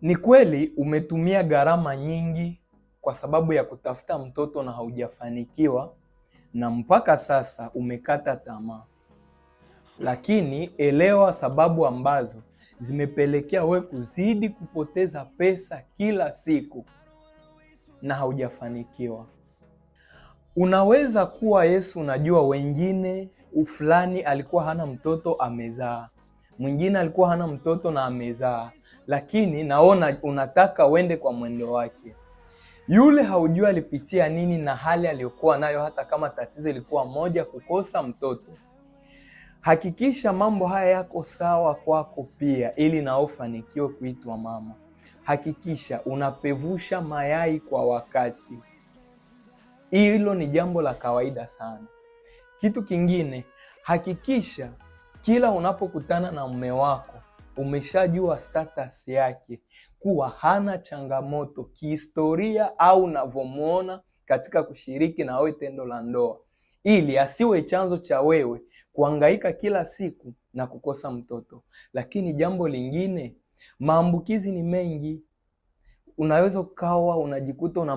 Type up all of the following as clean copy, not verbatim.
Ni kweli umetumia gharama nyingi kwa sababu ya kutafuta mtoto na haujafanikiwa, na mpaka sasa umekata tamaa. Lakini elewa sababu ambazo zimepelekea wewe kuzidi kupoteza pesa kila siku na haujafanikiwa. Unaweza kuwa Yesu, unajua wengine fulani alikuwa hana mtoto amezaa, mwingine alikuwa hana mtoto na amezaa, lakini naona unataka uende kwa mwendo wake. Yule haujua alipitia nini na hali aliyokuwa nayo, hata kama tatizo ilikuwa moja, kukosa mtoto. Hakikisha mambo haya yako sawa kwako pia, ili na ufanikiwe kuitwa mama. Hakikisha unapevusha mayai kwa wakati. Hilo ni jambo la kawaida sana. Kitu kingine, hakikisha kila unapokutana na mume wako umeshajua status yake, kuwa hana changamoto kihistoria au unavyomuona katika kushiriki na wewe tendo la ndoa, ili asiwe chanzo cha wewe kuhangaika kila siku na kukosa mtoto. Lakini jambo lingine, maambukizi ni mengi. Unaweza ukawa unajikuta una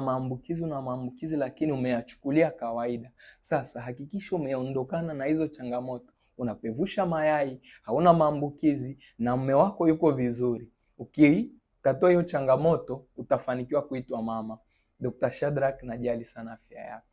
maambukizi lakini umeyachukulia kawaida. Sasa hakikisha umeondokana na hizo changamoto, unapevusha mayai, hauna maambukizi na mume wako yuko vizuri. Ukitatua hiyo changamoto utafanikiwa kuitwa mama. Dr. Shadrack, najali sana afya yako.